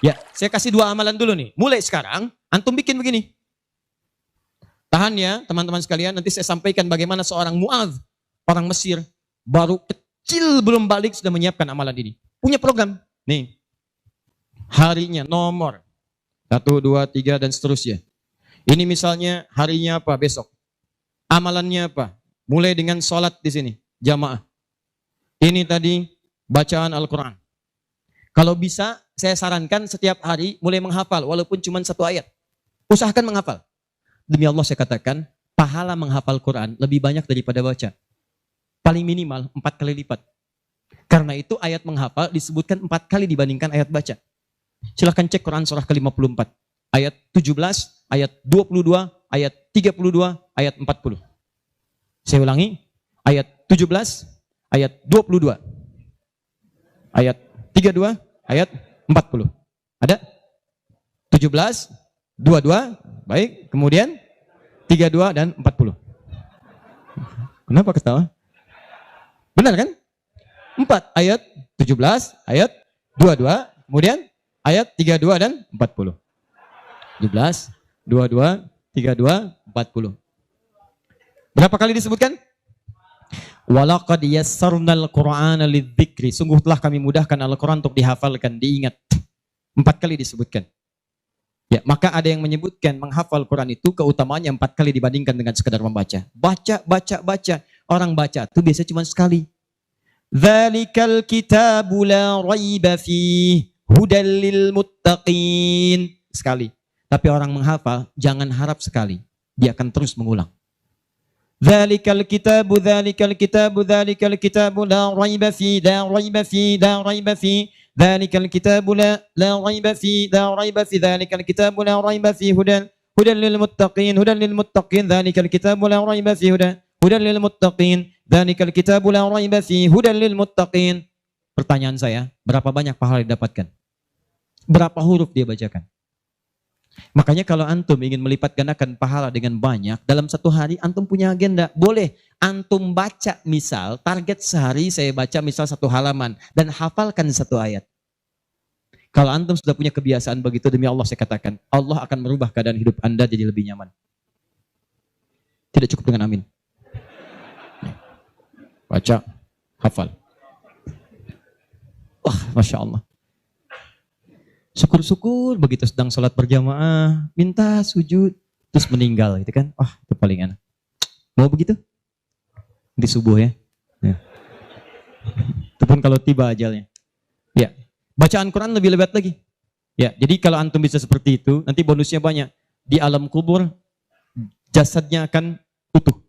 Ya, saya kasih 2 amalan dulu nih. Mulai sekarang, antum bikin begini. Tahan ya, teman-teman sekalian. Nanti saya sampaikan bagaimana seorang Mu'adz, orang Mesir, baru kecil belum balik sudah menyiapkan amalan ini. Punya program. Nih, harinya nomor 1, 2, 3 dan seterusnya. Ini misalnya harinya apa besok. Amalannya apa? Mulai dengan sholat di sini, jamaah. Ini tadi bacaan Al-Quran. Kalau bisa, saya sarankan setiap hari mulai menghafal, walaupun cuma 1 ayat. Usahakan menghafal. Demi Allah saya katakan, pahala menghafal Quran lebih banyak daripada baca. Paling minimal 4 kali lipat. Karena itu ayat menghafal disebutkan 4 kali dibandingkan ayat baca. Silahkan cek Quran surah ke-54. Ayat 17, ayat 22, ayat 32, ayat 40. Saya ulangi, ayat 17, ayat 22, ayat 32, ayat 40. Ada? 17, 22, baik. Kemudian 32 dan 40. Kenapa ketawa? Benar kan? 4 ayat 17, ayat 22, kemudian ayat 32 dan 40. 17, 22, 32, 40. Berapa kali disebutkan? Walaqad yassarnal Qur'ana lidzikri. Sungguh telah kami mudahkan Al-Quran untuk dihafalkan, diingat. 4 kali disebutkan. Ya, maka ada yang menyebutkan menghafal Quran itu keutamaannya 4 kali dibandingkan dengan sekadar membaca. Baca. Orang baca itu biasanya cuma sekali. Dzalikal kitabu la raiba fihi hudal lil muttaqin. Sekali. Tapi orang menghafal jangan harap sekali. Dia akan terus mengulang. Dzalikal kitabu la raiba fihi la raiba fihi Dzalikal kitabu la raiba fihi Dzalikal kitabu la raiba fihi hudan lil muttaqin Dzalikal kitabu la raiba fihi hudan lil muttaqin Dzalikal kitabu la raiba fihi hudan lil muttaqin. Pertanyaan saya, berapa banyak pahala didapatkan? Berapa huruf dia bacakan? Makanya kalau antum ingin melipat gandakan pahala dengan banyak, dalam 1 hari antum punya agenda. Boleh antum baca, misal target sehari saya baca misal 1 halaman dan hafalkan 1 ayat. Kalau antum sudah punya kebiasaan begitu, demi Allah saya katakan, Allah akan merubah keadaan hidup Anda jadi lebih nyaman. Tidak cukup dengan amin. Baca, hafal. Wah, Masya Allah. Syukur-syukur begitu sedang sholat berjamaah, minta sujud, terus meninggal, gitu kan? Wah, itu paling enak. Mau begitu? Di subuh ya. Itu pun kalau tiba ajalnya. Ya, bacaan Quran lebih lebat lagi. Ya, jadi kalau antum bisa seperti itu, nanti bonusnya banyak. Di alam kubur, jasadnya akan utuh.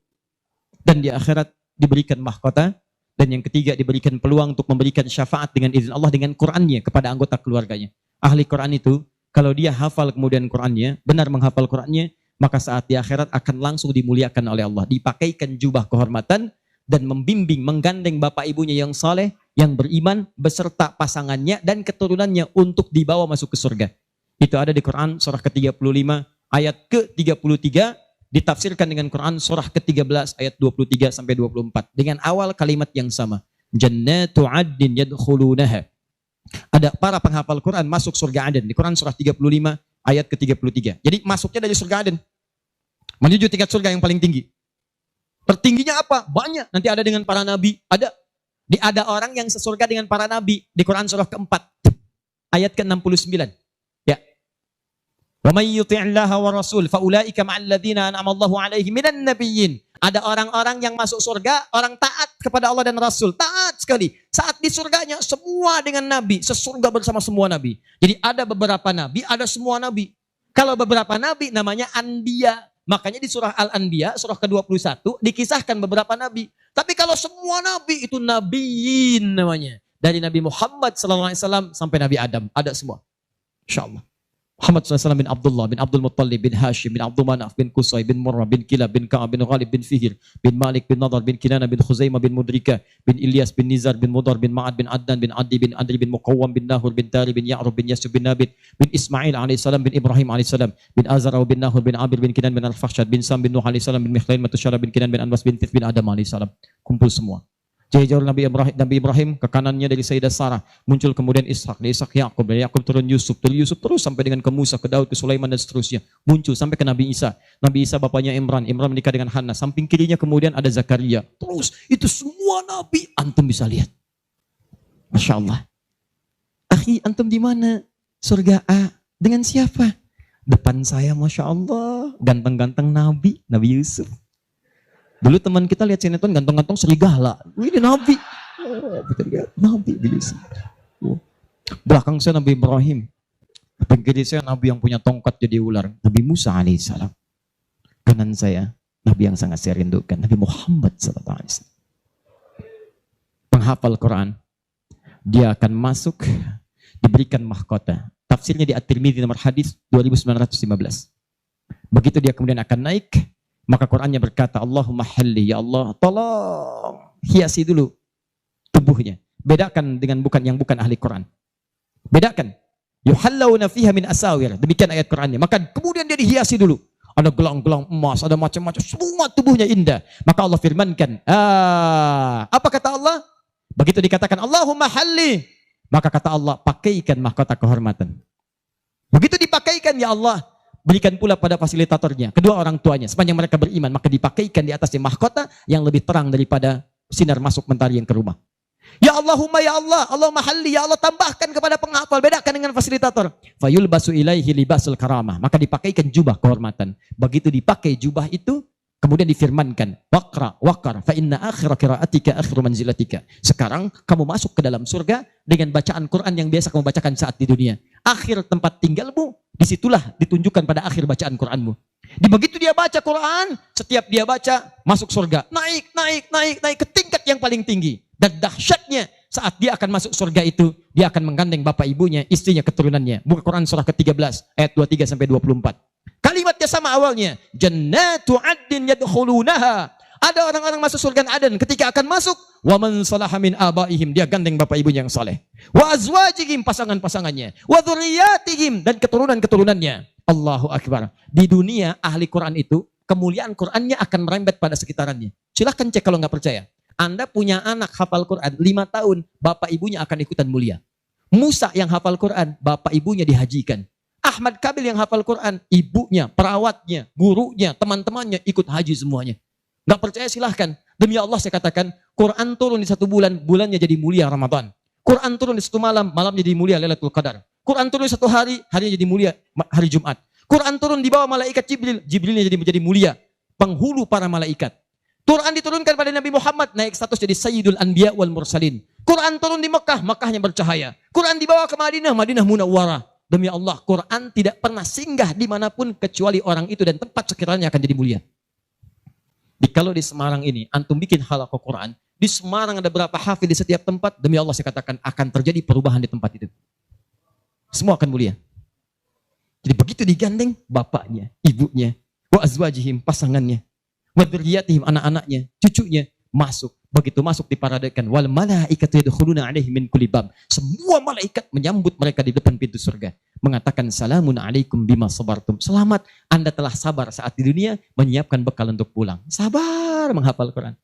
Dan di akhirat diberikan mahkota. Dan yang ketiga diberikan peluang untuk memberikan syafaat dengan izin Allah dengan Qurannya kepada anggota keluarganya. Ahli Quran itu, kalau dia hafal kemudian Qurannya, benar menghafal Qurannya, maka saat di akhirat akan langsung dimuliakan oleh Allah. Dipakaikan jubah kehormatan dan membimbing, menggandeng bapak ibunya yang saleh, yang beriman, beserta pasangannya dan keturunannya untuk dibawa masuk ke surga. Itu ada di Quran surah ke-35 ayat ke-33, ditafsirkan dengan Quran surah ke-13 ayat 23 sampai 24 dengan awal kalimat yang sama. Jannatu 'adnin yadkhulunaha. Ada para penghafal Quran masuk surga Aden di Quran surah 35 ayat ke-33. Jadi masuknya dari surga Aden menuju tingkat surga yang paling tinggi. Tertingginya apa? Banyak. Nanti ada dengan para nabi. Ada orang yang sesurga dengan para nabi di Quran surah ke-4 ayat ke-69. Ya. Wa may yuti'illaha wa rasul fa ulaika ma'al ladzina an'ama Allahu 'alaihim minan nabiyyin. Ada orang-orang yang masuk surga, orang taat kepada Allah dan Rasul. Taat sekali. Saat di surganya, semua dengan Nabi. Sesurga bersama semua Nabi. Jadi ada beberapa Nabi, ada semua Nabi. Kalau beberapa Nabi namanya Anbiya. Makanya di surah Al-Anbiya, surah ke-21, dikisahkan beberapa Nabi. Tapi kalau semua Nabi, itu Nabiyin namanya. Dari Nabi Muhammad SAW sampai Nabi Adam. Ada semua. Insya Allah. Muhammad SAW bin Abdullah, bin Abdul Muttalib, bin Hashim, bin Abdul Manaf, bin Qusay, bin Murrah, bin Kilab, bin Ka'ab, bin Ghalib, bin Fihir, bin Malik, bin Nadar, bin Kinana, bin Khuzaimah, bin Mudrika, bin Ilyas, bin Nizar, bin Mudar, bin Ma'ad, bin Adnan, bin Adi, bin Adri, bin Muqawwam, bin Nahur, bin Tari, bin Ya'rub, bin Yasub, bin Nabit, bin Ismail AS, bin Ibrahim AS, bin Azara, bin Nahur, bin Abir, bin Kinan, bin Al-Fakhshad, bin Sam, bin Nuh AS, bin Mikhlain, Matusyara, bin Kinan, bin Anbas, bin Tith, bin Adam AS. Kumpul semua. Jauh Nabi Ibrahim ke kanannya dari Sayyidah Sarah. Muncul kemudian Ishak, dari Ishak Yakub, dari Yakub turun Yusuf, dari Yusuf terus sampai dengan ke Musa, ke Daud, ke Sulaiman dan seterusnya. Muncul sampai ke Nabi Isa. Nabi Isa bapaknya Imran, Imran menikah dengan Hannah. Samping kirinya kemudian ada Zakaria. Terus itu semua nabi antum bisa lihat. Masya Allah. Akhi, antum di mana? Surga A. Dengan siapa? Depan saya, Masya Allah. Ganteng-ganteng Nabi Yusuf. Dulu teman kita lihat sinetron ganteng-ganteng serigala. Ini Nabi. Oh, kita lihat Nabi Yusuf. Oh. Belakang saya Nabi Ibrahim. Depan kiri saya Nabi yang punya tongkat jadi ular. Nabi Musa alaihissalam. Kanan saya Nabi yang sangat saya rindukan. Nabi Muhammad sallallahu alaihi wasallam. Penghafal Quran. Dia akan masuk, diberikan mahkota. Tafsirnya di At-Tirmidzi nomor hadis 2915. Begitu dia kemudian akan naik, maka Qur'annya berkata, Allahumma halli, ya Allah, tolong hiasi dulu tubuhnya. Bedakan dengan bukan ahli Qur'an. Bedakan. Yuhallawna fiha min asawir. Demikian ayat Qur'annya. Maka kemudian dia dihiasi dulu. Ada gelang-gelang emas, ada macam-macam. Semua tubuhnya indah. Maka Allah firmankan, apa kata Allah? Begitu dikatakan, Allahumma halli. Maka kata Allah, pakaikan mahkota kehormatan. Begitu dipakaikan, ya Allah, berikan pula pada fasilitatornya, kedua orang tuanya, sepanjang mereka beriman, maka dipakaikan di atasnya mahkota yang lebih terang daripada sinar masuk mentari yang ke rumah. Ya Allahumma ya Allah, Allahumma halli, ya Allah tambahkan kepada penghafal, bedakan dengan fasilitator. Fayulbasu ilaihi libasul karamah, maka dipakaikan jubah kehormatan. Begitu dipakai jubah itu, kemudian difirmankan, waqar, fa inna akhira qiraatika akhiru manzilatika. Sekarang kamu masuk ke dalam surga dengan bacaan Quran yang biasa kamu bacakan saat di dunia. Akhir tempat tinggalmu, disitulah ditunjukkan pada akhir bacaan Quranmu. Di begitu dia baca Quran, setiap dia baca masuk surga. Naik ke tingkat yang paling tinggi. Dan dahsyatnya saat dia akan masuk surga itu, dia akan menggandeng bapak ibunya, istrinya, keturunannya. Buka Quran surah ke-13 ayat 23 sampai 24. Kalimatnya sama awalnya. Jannatu addin yadkhulunaha. Ada orang-orang masuk surga Aden, ketika akan masuk, wa man salaha min abaihim, dia gandeng bapak ibunya yang saleh. Wa azwajihim, pasangan-pasangannya. Wa dzurriyyatihim, dan keturunan-keturunannya. Allahu akbar. Di dunia ahli Quran itu, kemuliaan Qurannya akan merembet pada sekitarannya. Silahkan cek kalau nggak percaya. Anda punya anak hafal Quran 5 tahun, bapak ibunya akan ikutan mulia. Musa yang hafal Quran, bapak ibunya dihajikan. Ahmad Kabil yang hafal Quran, ibunya, perawatnya, gurunya, teman-temannya ikut haji semuanya. Gak percaya silahkan. Demi Allah saya katakan, Quran turun di 1 bulan, bulannya jadi mulia Ramadan. Quran turun di 1 malam, malamnya jadi mulia Lailatul Qadar. Quran turun di 1 hari, harinya jadi mulia hari Jumat. Quran turun di bawah malaikat Jibril, Jibrilnya jadi menjadi mulia. Penghulu para malaikat. Quran diturunkan pada Nabi Muhammad, naik status jadi Sayyidul Anbiya wal Mursalin. Quran turun di Mekah, Mekahnya bercahaya. Quran dibawa ke Madinah, Madinah Munawwarah. Demi Allah, Quran tidak pernah singgah dimanapun kecuali orang itu dan tempat sekiranya akan jadi mulia. Kalau di Semarang ini, antum bikin halaqah Quran, di Semarang ada berapa hafid di setiap tempat, demi Allah saya katakan akan terjadi perubahan di tempat itu. Semua akan mulia. Jadi begitu digandeng, bapaknya, ibunya, wa azwajihim, pasangannya, wa dzurriyyatihim, anak-anaknya, cucunya, masuk. Begitu masuk diparadekan, wal malaikatu yadkhuluna alaihim min kulli bab. Semua malaikat menyambut mereka di depan pintu surga, mengatakan salamun alaikum bima sabartum. Selamat, Anda telah sabar saat di dunia, menyiapkan bekal untuk pulang. Sabar menghafal Quran.